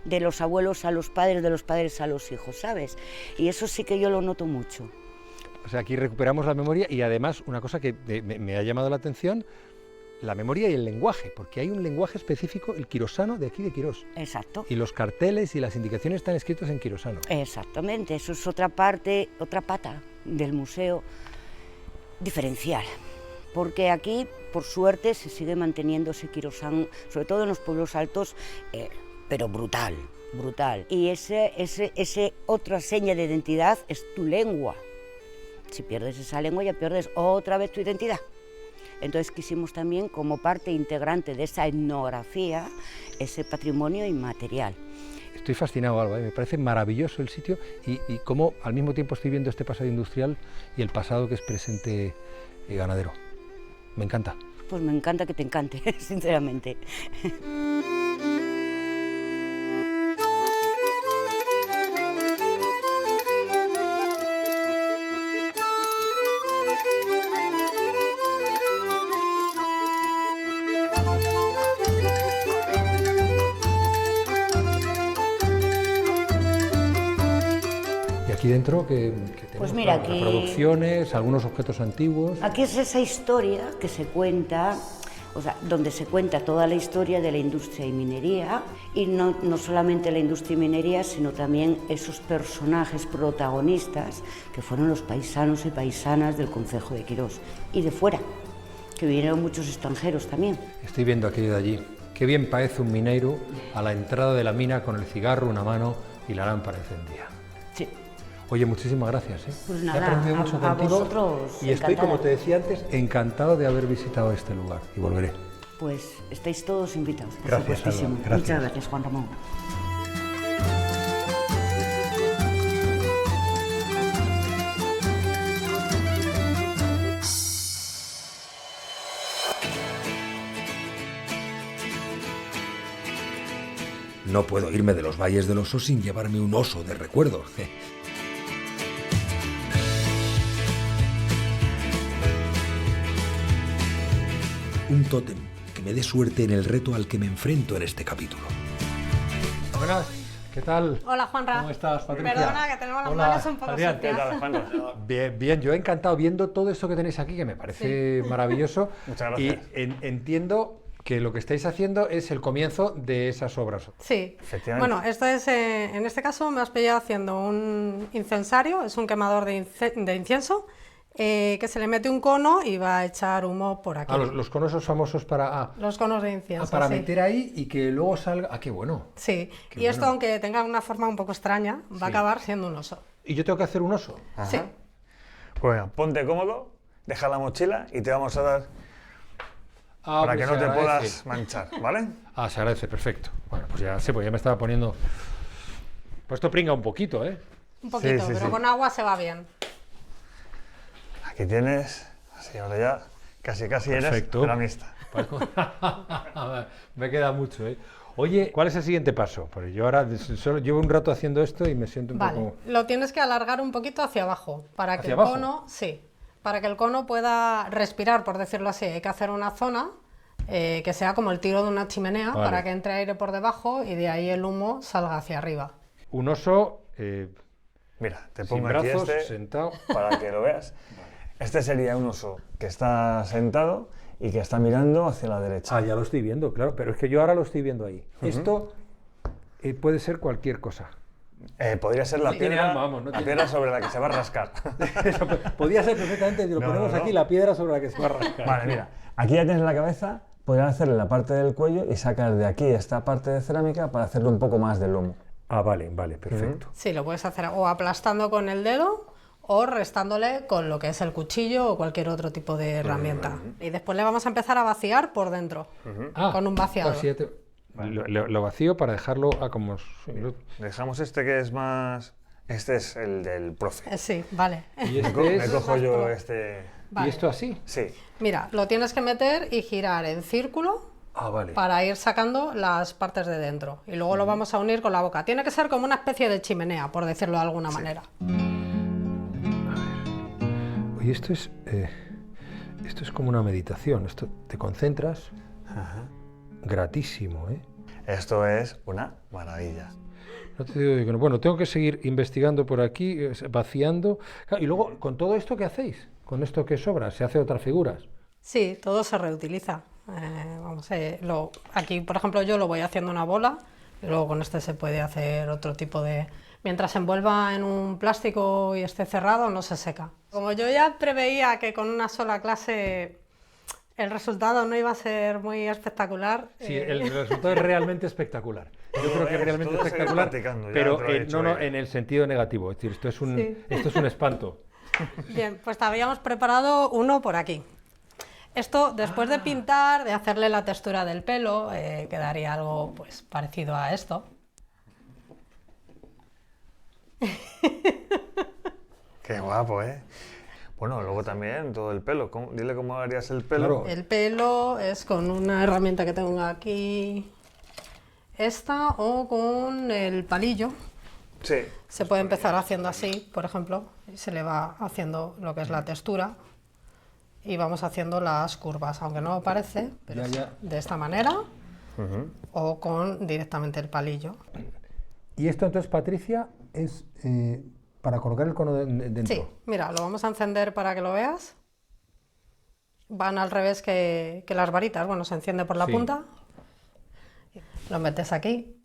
de los abuelos a los padres, de los padres a los hijos, ¿sabes? Y eso sí que yo lo noto mucho. O sea, aquí recuperamos la memoria y además una cosa que me ha llamado la atención, la memoria y el lenguaje, porque hay un lenguaje específico, el quirosano de aquí de Quirós. Exacto. Y los carteles y las indicaciones están escritos en quirosano. Exactamente, eso es otra parte, otra pata del museo diferencial. Porque aquí, por suerte, se sigue manteniendo ese quirosano, sobre todo en los pueblos altos, pero brutal, brutal. Y ese otra seña de identidad es tu lengua. Si pierdes esa lengua ya pierdes otra vez tu identidad. Entonces quisimos también, como parte integrante de esa etnografía, ese patrimonio inmaterial. Estoy fascinado, Alba, me parece maravilloso el sitio y cómo al mismo tiempo estoy viendo este pasado industrial y el pasado que es presente ganadero. Me encanta. Pues me encanta que te encante, sinceramente. Aquí dentro que tenemos Pues mira, claro, aquí- reproducciones, algunos objetos antiguos. Aquí es esa historia que se cuenta, o sea, donde se cuenta toda la historia de la industria y minería, y no solamente la industria y minería, sino también esos personajes protagonistas que fueron los paisanos y paisanas del concejo de Quirós y de fuera, que vinieron muchos extranjeros también. Estoy viendo aquello de allí. Qué bien parece un minero a la entrada de la mina con el cigarro, una mano y la lámpara encendida. Sí. Oye, muchísimas gracias. Pues He nada, aprendido mucho a contigo vosotros, y estoy, encantada. como te decía antes, encantado de haber visitado este lugar y volveré. Pues estáis todos invitados, por Gracias, supuestísimo. Alba, gracias. Muchas gracias, Juan Ramón. No puedo irme de los Valles del Oso sin llevarme un oso de recuerdo. Un tótem que me dé suerte en el reto al que me enfrento en este capítulo. Buenas, ¿qué tal? Hola, Juanra. ¿Cómo estás, Patricia? Perdona, que tenemos las Hola, manos un poco Adrián. sucias. Bien, bien, yo he encantado viendo todo esto que tenéis aquí, que me parece maravilloso. Muchas gracias. Y entiendo que lo que estáis haciendo es el comienzo de esas obras. Sí. Efectivamente. Bueno, esto es, en este caso me has pillado haciendo un incensario, es un quemador de incienso, que se le mete un cono y va a echar humo por aquí. Ah, los conos son famosos para, Los conos de incienso, para sí. meter ahí y que luego salga... Ah, qué bueno. Sí, Qué y esto, bueno. aunque tenga una forma un poco extraña, va a acabar siendo un oso. ¿Y yo tengo que hacer un oso? Sí. Bueno, ponte cómodo, deja la mochila y te vamos a dar Ah, para pues que no se te agradece. puedas manchar, ¿vale? Ah, se agradece, perfecto. Bueno, pues ya sé, pues ya me estaba poniendo... Pues esto pringa un poquito, ¿eh? Un poquito, sí, pero sí. con agua se va bien. Aquí tienes, así ahora ya casi Perfecto. eres ceramista. Me queda mucho, ¿eh? Oye, ¿cuál es el siguiente paso? Porque yo ahora solo llevo un rato haciendo esto y me siento un Vale, poco... lo tienes que alargar un poquito hacia abajo para que ¿Hacia el abajo? cono, sí, para que el cono pueda respirar, por decirlo así. Hay que hacer una zona que sea como el tiro de una chimenea Vale. para que entre aire por debajo y de ahí el humo salga hacia arriba. Un oso Mira, te sin pongo aquí brazos, este sentado... para que lo veas. Este sería un oso que está sentado y que está mirando hacia la derecha. Ah, ya lo estoy viendo, claro, pero es que yo ahora lo estoy viendo ahí. Esto puede ser cualquier cosa. Podría ser la Tiene piedra, alma, vamos, no la tiene- piedra sobre la que se va a rascar. Eso podía ser perfectamente, si lo No, ponemos no, no. aquí, la piedra sobre la que se va a rascar. Vale, mira, aquí ya tienes la cabeza, podrías hacerle la parte del cuello y sacar de aquí esta parte de cerámica para hacerle un poco más de lomo. Ah, vale, vale, perfecto. Sí, lo puedes hacer o aplastando con el dedo o restándole con lo que es el cuchillo o cualquier otro tipo de herramienta. Y después le vamos a empezar a vaciar por dentro, con un vaciador. Lo vacío para dejarlo a como... Dejamos este que es más... Este es el del profe. Sí, vale. Y Me cojo yo este... Vale. ¿Y esto así? Sí. Mira, lo tienes que meter y girar en círculo Ah, vale. para ir sacando las partes de dentro. Y luego lo vamos a unir con la boca. Tiene que ser como una especie de chimenea, por decirlo de alguna manera. Oye, esto es como una meditación. Esto te concentras. Gratísimo, ¿eh? Esto es una maravilla. No te digo que no. Bueno, tengo que seguir investigando por aquí, vaciando. Claro, y luego, ¿con todo esto qué hacéis? ¿Con esto que sobra? ¿Se hace otras figuras? Sí, todo se reutiliza. Aquí, por ejemplo, yo lo voy haciendo una bola y luego con este se puede hacer otro tipo de... Mientras se envuelva en un plástico y esté cerrado, no se seca. Como yo ya preveía que con una sola clase el resultado no iba a ser muy espectacular... Sí, el resultado es realmente espectacular. Yo creo que es realmente todo espectacular, seguir practicando, ya pero te lo he dicho, no, en el sentido negativo. Es decir, esto es un espanto. Bien, pues te habíamos preparado uno por aquí. Esto, después de pintar, de hacerle la textura del pelo, quedaría algo pues parecido a esto. Qué guapo, ¿eh? Bueno, luego también todo el pelo. Dile cómo harías el pelo. Claro. El pelo es con una herramienta que tengo aquí, esta, o con el palillo. Sí. Se puede empezar haciendo así, por ejemplo, y se le va haciendo lo que es la textura y vamos haciendo las curvas, aunque no parece, pero Ya. de esta manera o con directamente el palillo. Y esto entonces, Patricia, es para colocar el cono dentro. Sí, mira, lo vamos a encender para que lo veas. Van al revés que las varitas, bueno, se enciende por la Sí. punta, lo metes aquí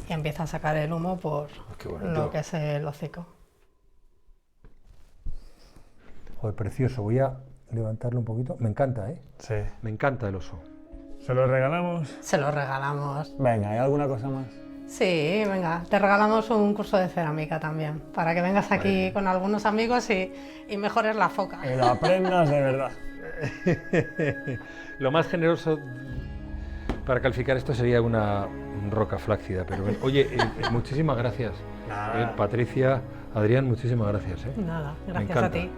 y empieza a sacar el humo por Qué bonito. lo que es el hocico. Joder, precioso. Voy a levantarlo un poquito. Me encanta, ¿eh? Sí. Me encanta el oso. ¿Se lo regalamos? Se lo regalamos. Venga, ¿hay alguna cosa más? Sí, venga, te regalamos un curso de cerámica también, para que vengas aquí con algunos amigos y mejores la foca. Que lo aprendas de verdad. Lo más generoso para calificar esto sería una roca flácida, pero bueno. Oye, muchísimas gracias. Nada. Patricia, Adrián, muchísimas gracias. Nada, Me gracias a encanta. ti.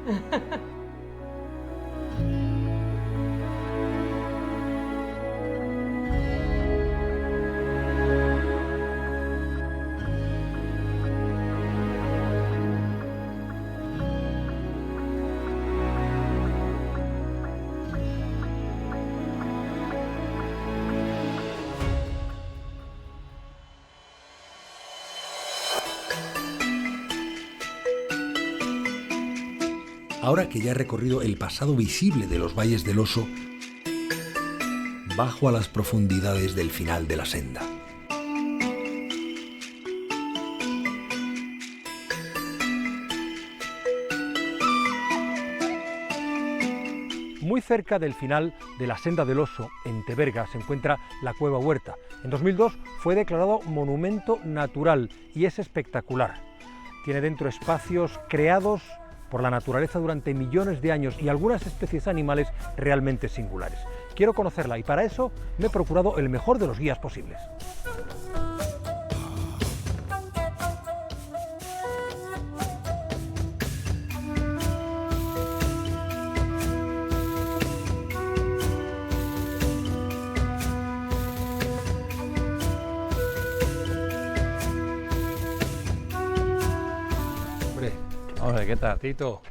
Ahora que ya he recorrido el pasado visible de los valles del Oso, bajo a las profundidades del final de la senda. Muy cerca del final de la Senda del Oso, en Teberga, se encuentra la Cueva Huerta. En 2002 fue declarado Monumento Natural y es espectacular. Tiene dentro espacios creados por la naturaleza durante millones de años y algunas especies animales realmente singulares. Quiero conocerla y para eso me he procurado el mejor de los guías posibles. Hombre, ¿qué tal? Tito,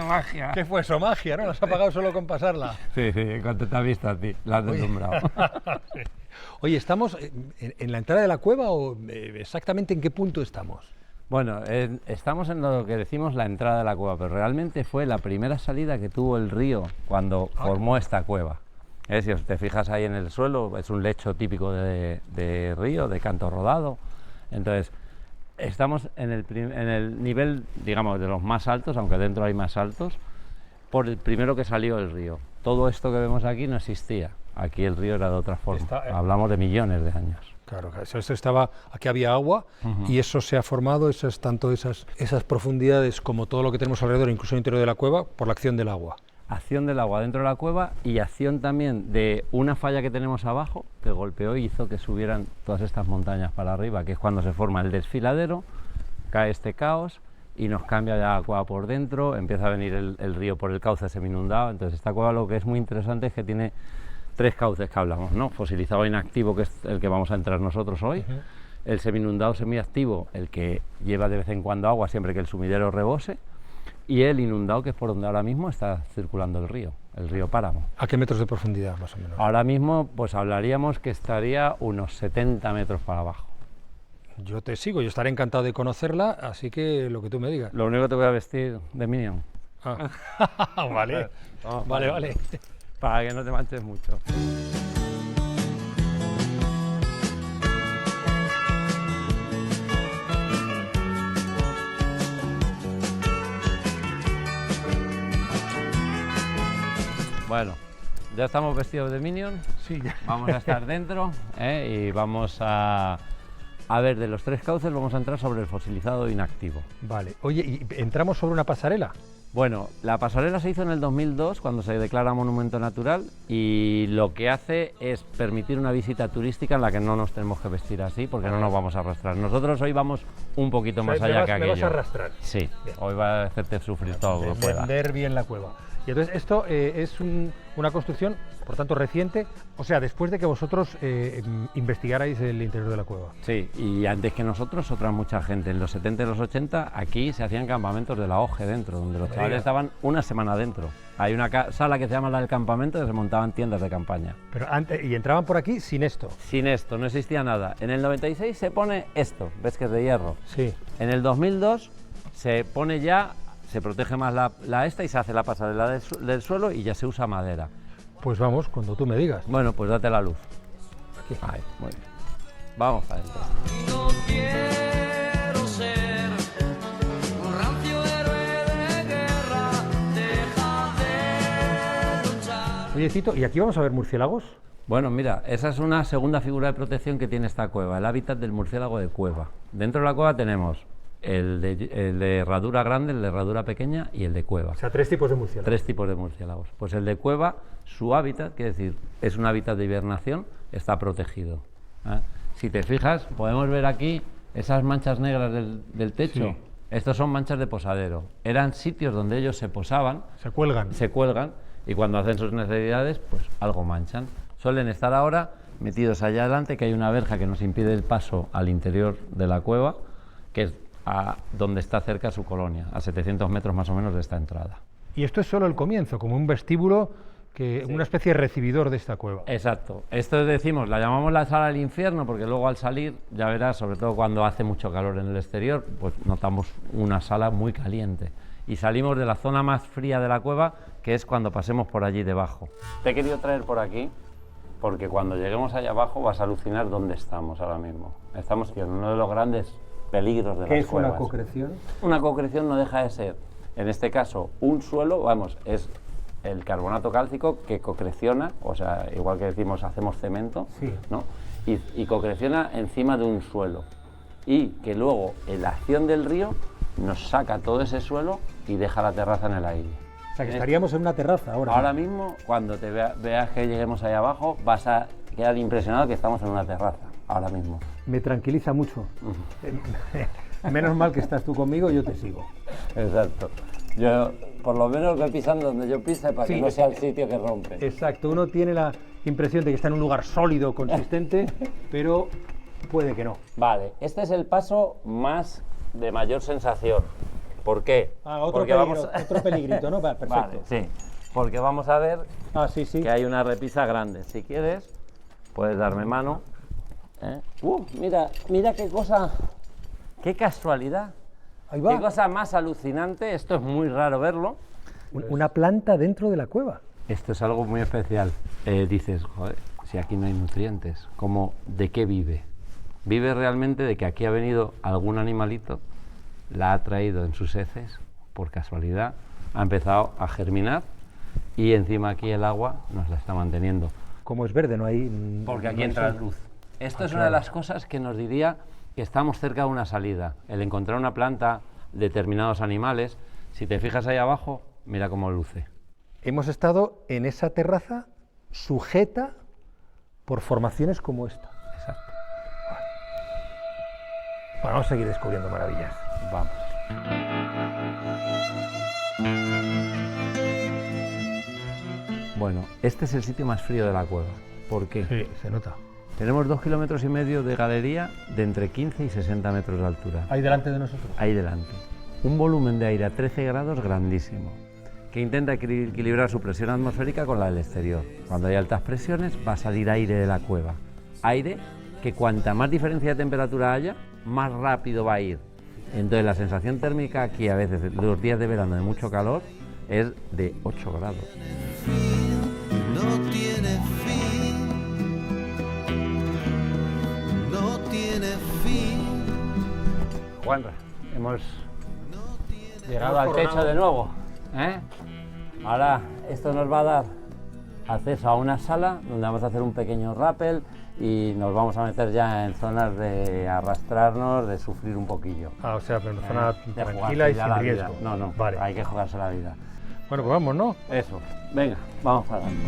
Magia. ¿qué fue eso? Magia, ¿no? ¿Las ha pagado solo con pasarla? Sí, sí, cuando te ha visto a ti, la has deslumbrado. Oye, ¿estamos en la entrada de la cueva o exactamente en qué punto estamos? Bueno, estamos en lo que decimos la entrada de la cueva, pero realmente fue la primera salida que tuvo el río cuando formó esta cueva. Si te fijas ahí en el suelo, es un lecho típico de río, de canto rodado. Entonces, estamos en el nivel, digamos, de los más altos, aunque dentro hay más altos, por el primero que salió el río. Todo esto que vemos aquí no existía. Aquí el río era de otra forma. Hablamos de millones de años. Claro, eso estaba, aquí había agua y eso se ha formado, tanto esas profundidades como todo lo que tenemos alrededor, incluso el interior de la cueva, por la acción del agua. Acción del agua dentro de la cueva y acción también de una falla que tenemos abajo que golpeó y hizo que subieran todas estas montañas para arriba, que es cuando se forma el desfiladero, cae este caos y nos cambia ya la cueva por dentro, empieza a venir el río por el cauce seminundado. Entonces esta cueva lo que es muy interesante es que tiene 3 cauces que hablamos, ¿no? Fosilizado inactivo, que es el que vamos a entrar nosotros hoy, el seminundado semiactivo, el que lleva de vez en cuando agua siempre que el sumidero rebose, y el inundado, que es por donde ahora mismo está circulando el río Páramo. ¿A qué metros de profundidad, más o menos? Ahora mismo, pues hablaríamos que estaría unos 70 metros para abajo. Yo te sigo, yo estaré encantado de conocerla, así que lo que tú me digas. Lo único que te voy a vestir de Minion. Ah. Vale, vale. Para que no te manches mucho. Bueno, ya estamos vestidos de Minion. Sí, ya. Vamos a estar dentro y vamos a ver, de los 3 cauces vamos a entrar sobre el fosilizado inactivo. Vale. Oye, ¿y entramos sobre una pasarela? Bueno, la pasarela se hizo en el 2002 cuando se declara monumento natural y lo que hace es permitir una visita turística en la que no nos tenemos que vestir así porque no nos vamos a arrastrar. Nosotros hoy vamos un poquito más allá que aquello. ¿Me vas a arrastrar? Sí, bien. Hoy va a hacerte sufrir todo lo que pueda. Vender bien la cueva. Y entonces esto es una construcción, por tanto, reciente, o sea, después de que vosotros investigarais el interior de la cueva. Sí, y antes que nosotros, otra mucha gente. En los 70 y los 80, aquí se hacían campamentos de la OGE dentro, donde los chavales estaban una semana dentro. Hay una sala que se llama la del campamento, que se montaban tiendas de campaña. Pero antes, y entraban por aquí sin esto. Sin esto, no existía nada. En el 96 se pone esto, ves que es de hierro. Sí. En el 2002 se pone ya, se protege más la esta y se hace la pasarela del suelo y ya se usa madera. Pues vamos, cuando tú me digas. Bueno, pues date la luz. Aquí. Ahí, muy bien. Vamos para adentro. No quiero ser un rancio héroe de guerra, deja de luchar. Oye, Cito, ¿y aquí vamos a ver murciélagos? Bueno, mira, esa es una segunda figura de protección que tiene esta cueva, el hábitat del murciélago de cueva. Dentro de la cueva tenemos el de herradura grande, el de herradura pequeña y el de cueva. O sea, 3 tipos de murciélagos. 3 tipos de murciélagos. Pues el de cueva, su hábitat, quiere decir, es un hábitat de hibernación, está protegido. Si te fijas, podemos ver aquí esas manchas negras del techo. Sí. Estos son manchas de posadero. Eran sitios donde ellos se posaban. Se cuelgan. Se cuelgan y cuando hacen sus necesidades, pues algo manchan. Suelen estar ahora metidos allá adelante, que hay una verja que nos impide el paso al interior de la cueva, que es donde está cerca su colonia, a 700 metros más o menos de esta entrada. Y esto es solo el comienzo, como un vestíbulo, Sí. una especie de recibidor de esta cueva. Exacto. Esto decimos, la llamamos la sala del infierno, porque luego al salir, ya verás, sobre todo cuando hace mucho calor en el exterior, pues notamos una sala muy caliente. Y salimos de la zona más fría de la cueva, que es cuando pasemos por allí debajo. Te he querido traer por aquí, porque cuando lleguemos allá abajo vas a alucinar dónde estamos ahora mismo. Estamos en uno de los grandes peligros de las cuevas. ¿Qué es una concreción? Una concreción no deja de ser, en este caso, un suelo, vamos, es el carbonato cálcico que concreциona, o sea, igual que decimos hacemos cemento, Sí. ¿no? Y concreциona encima de un suelo. Y que luego, en la acción del río, nos saca todo ese suelo y deja la terraza en el aire. O sea, que estaríamos en una terraza ahora. Ahora mismo, cuando te veas que lleguemos ahí abajo, vas a quedar impresionado que estamos en una terraza, ahora mismo. Me tranquiliza mucho. Menos mal que estás tú conmigo, yo te sigo. Exacto. Yo, por lo menos, voy pisando donde yo pise para Sí, que no sea el sitio que rompe. Exacto, uno tiene la impresión de que está en un lugar sólido, consistente, pero puede que no. Vale, este es el paso más de mayor sensación. ¿Por qué? Otro Porque peligro, otro peligrito, ¿no? Perfecto. Vale, sí, porque vamos a ver Sí. que hay una repisa grande. Si quieres, puedes darme mano. Mira qué cosa, qué casualidad. Ahí va. Qué cosa más alucinante, esto es muy raro verlo. Una planta dentro de la cueva. Esto es algo muy especial. Dices, joder, si aquí no hay nutrientes, ¿de qué vive? Vive realmente de que aquí ha venido algún animalito, la ha traído en sus heces, por casualidad, ha empezado a germinar y encima aquí el agua nos la está manteniendo. Como es verde, no hay... Porque aquí no hay entra sol. luz. Esto es una de las cosas que nos diría que estamos cerca de una salida. El encontrar una planta, determinados animales. Si te fijas ahí abajo, mira cómo luce. Hemos estado en esa terraza sujeta por formaciones como esta. Exacto. Bueno, vamos a seguir descubriendo maravillas. Vamos. Bueno, este es el sitio más frío de la cueva. ¿Por qué? Sí, se nota. Tenemos 2,5 kilómetros de galería de entre 15 y 60 metros de altura. Ahí delante de nosotros. Ahí delante. Un volumen de aire a 13 grados grandísimo, que intenta equilibrar su presión atmosférica con la del exterior. Cuando hay altas presiones va a salir aire de la cueva. Aire que cuanta más diferencia de temperatura haya, más rápido va a ir. Entonces la sensación térmica aquí a veces, los días de verano de mucho calor, es de 8 grados. No tiene fin, no tiene fin. Juanra, hemos llegado al techo de nuevo, ¿eh? Ahora esto nos va a dar acceso a una sala donde vamos a hacer un pequeño rappel y nos vamos a meter ya en zonas de arrastrarnos, de sufrir un poquillo. Ah, o sea, pero en zona De tranquila y jugarse ya sin la riesgo. vida. No, Vale. hay que jugarse la vida. Bueno, pues vamos, ¿no? Eso, venga, vamos para adelante.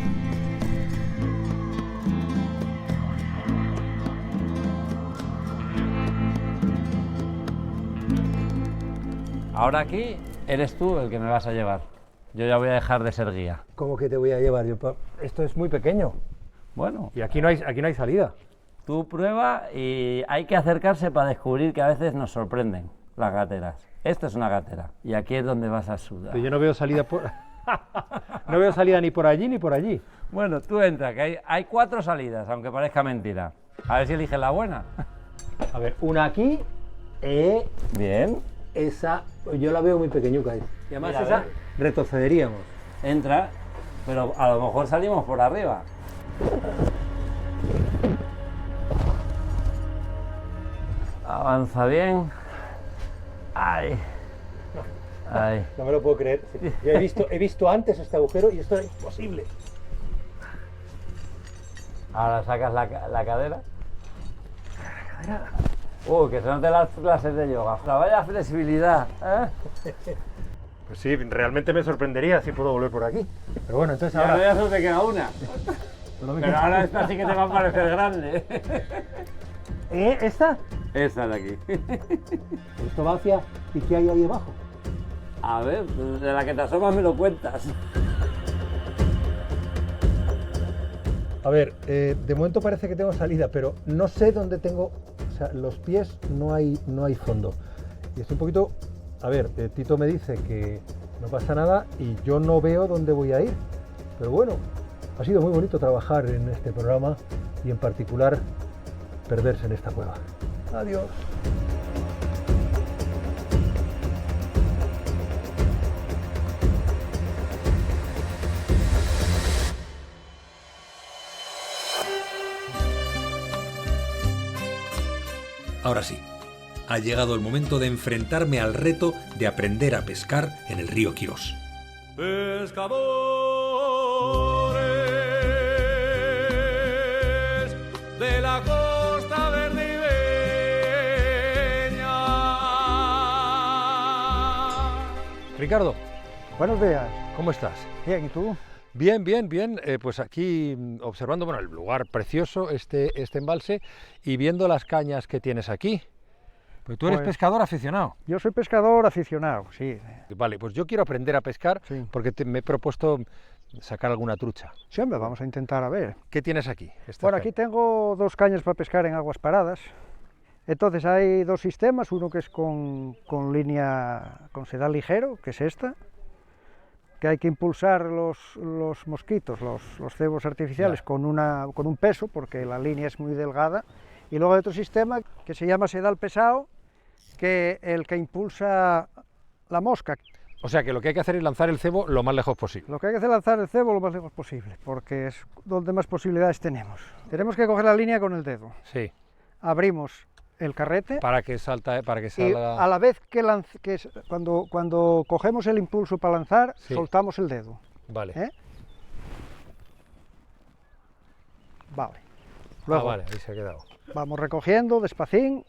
Ahora aquí eres tú el que me vas a llevar. Yo ya voy a dejar de ser guía. ¿Cómo que te voy a llevar? Esto es muy pequeño. Bueno, Y aquí no hay salida. tú prueba y hay que acercarse para descubrir que a veces nos sorprenden las gateras. Esto es una gatera y aquí es donde vas a sudar. Pero yo no veo salida por... no veo salida ni por allí ni por allí. Bueno, tú entra, que hay 4 salidas, aunque parezca mentira. A ver si eliges la buena. A ver, una aquí, Bien, esa, yo la veo muy pequeñuca. Y además Mira, a esa ver. retrocederíamos. entra, pero a lo mejor salimos por arriba. Avanza bien. Ay. Ay. No me lo puedo creer. Yo he visto antes este agujero y esto era imposible. Ahora sacas la cadera. Que se noten las clases de yoga. La vaya flexibilidad, ¿eh? Pues sí, realmente me sorprendería si puedo volver por aquí. Pero bueno, entonces Ahora ahora... ya solo te queda una. Pero ahora esta sí que te va a parecer grande. ¿Esta? Esta de aquí. Esto va hacia... ¿Y qué hay ahí abajo? A ver, de la que te asomas me lo cuentas. A ver, de momento parece que tengo salida, pero no sé dónde tengo... O sea, los pies no hay fondo. Y estoy un poquito... A ver, Tito me dice que no pasa nada y yo no veo dónde voy a ir. Pero bueno, ha sido muy bonito trabajar en este programa y en particular perderse en esta cueva. Adiós. Ahora sí, ha llegado el momento de enfrentarme al reto de aprender a pescar en el río Quirós. Pescadores de la costa verdibeña. Ricardo, Buenos días. ¿cómo estás? Bien, ¿y tú? Bien, bien, bien. Pues aquí observando, bueno, el lugar precioso, este embalse, y viendo las cañas que tienes aquí. Pues tú eres Pues- pescador aficionado. Yo soy pescador aficionado, sí. Vale, pues yo quiero aprender a pescar Sí. porque me he propuesto sacar alguna trucha. Siempre vamos a intentar a ver. ¿Qué tienes aquí? Estas Bueno, aquí cañas. tengo 2 cañas para pescar en aguas paradas. Entonces hay 2 sistemas, uno que es con línea, con sedal ligero, que es esta, que hay que impulsar los mosquitos, los cebos artificiales Ya. con un peso, porque la línea es muy delgada. Y luego hay otro sistema que se llama sedal pesado, que el que impulsa la mosca. O sea que lo que hay que hacer es lanzar el cebo lo más lejos posible. Lo que hay que hacer es lanzar el cebo lo más lejos posible, porque es donde más posibilidades tenemos. Tenemos que coger la línea con el dedo. Sí, Abrimos el carrete para que salga. y a la vez cuando cogemos el impulso para lanzar, Sí. soltamos el dedo. Vale. ¿eh? Vale. Ah, Luego, vale, ahí se ha quedado. Vamos recogiendo despacín.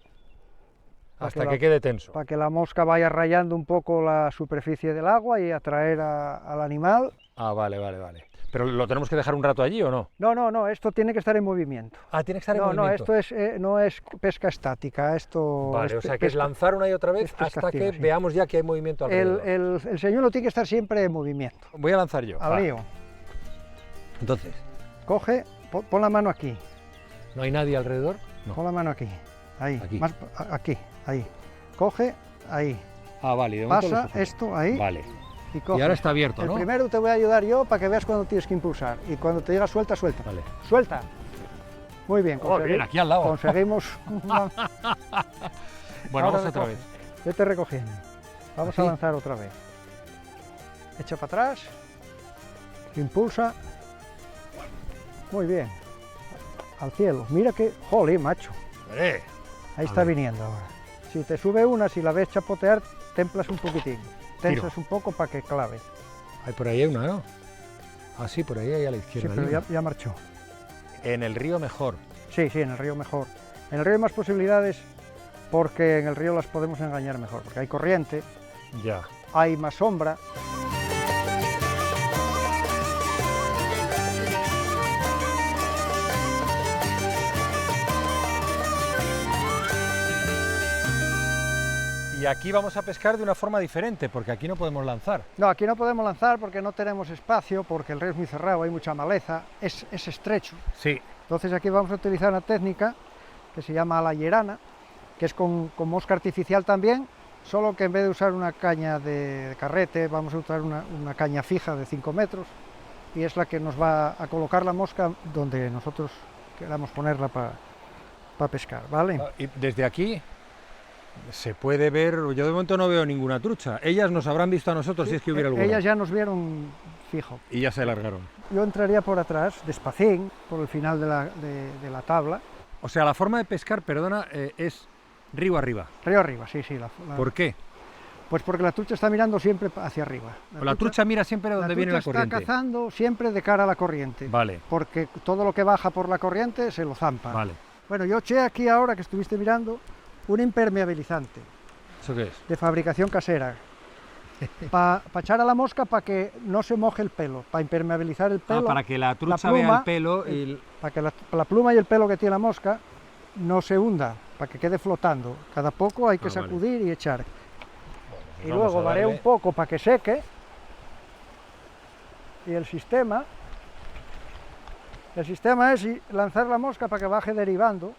Hasta que quede tenso. Para que la mosca vaya rayando un poco la superficie del agua y atraer al animal. Ah, vale, vale, vale. ¿Pero lo tenemos que dejar un rato allí o no? No, no, no, esto tiene que estar en movimiento. Ah, tiene que estar en No, movimiento. no, esto no es pesca estática, esto... Vale, o sea que es pesca- lanzar una y otra vez es pesca hasta que activa, sí. veamos ya que hay movimiento alrededor. El señuelo tiene que estar siempre en movimiento. Voy a lanzar yo. Al Va. lío. Entonces, Coge, pon la mano aquí, ¿no hay nadie alrededor? No. pon la mano aquí, ahí, Aquí. más aquí, ahí. Coge, ahí. Ah, vale. De momento lo Pasa sujeto. esto ahí Vale. y coge. Y ahora está abierto, El ¿no? primero te voy a ayudar yo para que veas cuando tienes que impulsar. Y cuando te diga suelta, suelta. Vale. Suelta. Muy bien, Oh, bien, aquí al lado. conseguimos. Bueno, Ahora vamos otra recoge. vez. Vete recogiendo. Vamos ¿Así? a lanzar otra vez. Echa para atrás. Impulsa. Muy bien. Al cielo. Mira que. ¡Jolín, macho! Ahí está ver. viniendo ahora. Si te sube una, si la ves chapotear, templas un poquitín. Tensas un poco para que clave. Ay, por ahí hay una, ¿no? Ah, sí, por ahí hay a la Sí, izquierda. pero hay ya, una. ya marchó. En el río mejor. Sí, sí, en el río mejor. En el río hay más posibilidades porque en el río las podemos engañar mejor, porque hay corriente, Ya. hay más sombra. Y aquí vamos a pescar de una forma diferente, porque aquí no podemos lanzar. No, aquí no podemos lanzar porque no tenemos espacio, porque el río es muy cerrado, hay mucha maleza, es estrecho. Sí. Entonces aquí vamos a utilizar una técnica que se llama la llerana, que es con mosca artificial también, solo que en vez de usar una caña de carrete, vamos a usar una caña fija de 5 metros, y es la que nos va a colocar la mosca donde nosotros queramos ponerla para pescar, ¿vale? Y desde aquí se puede ver, yo de momento no veo ninguna trucha. Ellas nos habrán visto a nosotros si es que hubiera alguna. Ellas ya nos vieron fijo. Y ya se largaron. Yo entraría por atrás, despacín, por el final de la tabla. O sea, la forma de pescar, perdona, es río arriba. Río arriba, sí, sí. ¿Por qué? Pues porque la trucha está mirando siempre hacia arriba. La trucha mira siempre donde viene la corriente. Está cazando siempre de cara a la corriente. Vale. Porque todo lo que baja por la corriente se lo zampa. Vale. Bueno, yo eché aquí ahora que estuviste mirando un impermeabilizante ¿Eso qué es? de fabricación casera. Para echar a la mosca para que no se moje el pelo, para impermeabilizar el pelo. Para que la trucha pluma, vea el pelo y... Para que la pluma y el pelo que tiene la mosca no se hunda, para que quede flotando. Cada poco hay que vale. sacudir y echar. Y vamos luego a varé darle. un poco para que seque. Y el sistema es lanzar la mosca para que baje derivando.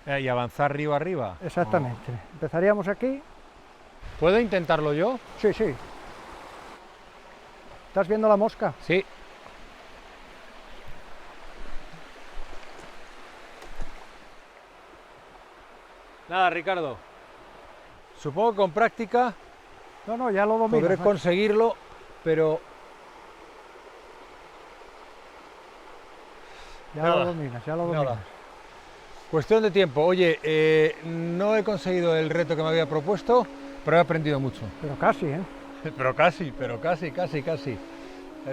Y avanzar río arriba. Exactamente. Empezaríamos aquí. ¿Puedo intentarlo yo? Sí, sí. ¿Estás viendo la mosca? Sí. Nada, Ricardo. Supongo que con práctica No, ya lo dominas. podré macho. conseguirlo, pero Ya nada, lo dominas, ya lo nada. dominas. Cuestión de tiempo. Oye, no he conseguido el reto que me había propuesto, pero he aprendido mucho. Pero casi, ¿eh? Pero casi.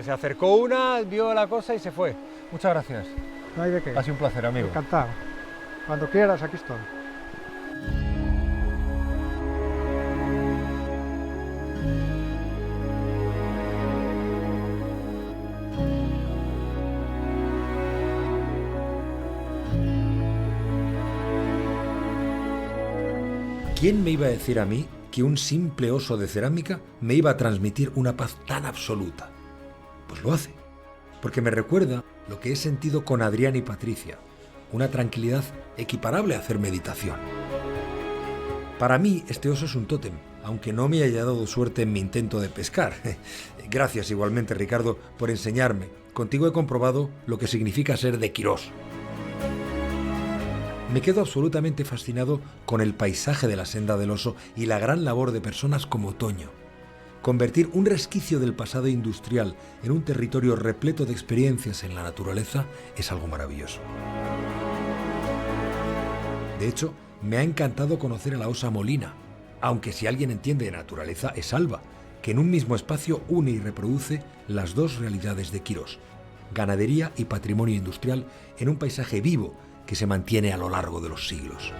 Se acercó una, vio la cosa y se fue. Muchas gracias. No hay de qué. Ha sido un placer, amigo. Encantado. Cuando quieras, aquí estoy. ¿Quién me iba a decir a mí que un simple oso de cerámica me iba a transmitir una paz tan absoluta? Pues lo hace, porque me recuerda lo que he sentido con Adrián y Patricia, una tranquilidad equiparable a hacer meditación. Para mí este oso es un tótem, aunque no me haya dado suerte en mi intento de pescar. Gracias igualmente, Ricardo, por enseñarme. Contigo he comprobado lo que significa ser de Quirós. Me quedo absolutamente fascinado con el paisaje de la Senda del Oso y la gran labor de personas como Toño. Convertir un resquicio del pasado industrial en un territorio repleto de experiencias en la naturaleza es algo maravilloso. De hecho, me ha encantado conocer a la osa molina, aunque si alguien entiende de naturaleza es Alba, que en un mismo espacio une y reproduce las dos realidades de Quirós, ganadería y patrimonio industrial en un paisaje vivo que se mantiene a lo largo de los siglos.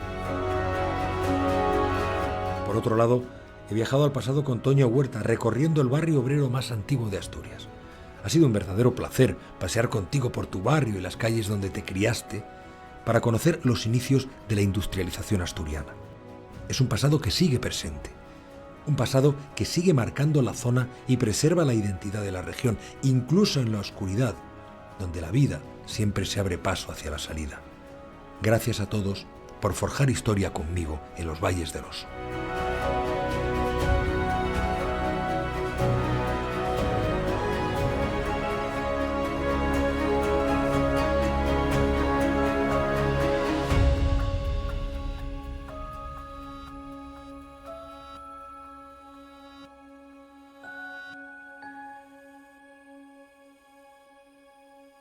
Por otro lado, he viajado al pasado con Toño Huerta, recorriendo el barrio obrero más antiguo de Asturias. Ha sido un verdadero placer pasear contigo por tu barrio y las calles donde te criaste para conocer los inicios de la industrialización asturiana. Es un pasado que sigue presente, un pasado que sigue marcando la zona y preserva la identidad de la región, incluso en la oscuridad, donde la vida siempre se abre paso hacia la salida. Gracias a todos por forjar historia conmigo en los Valles del Oso.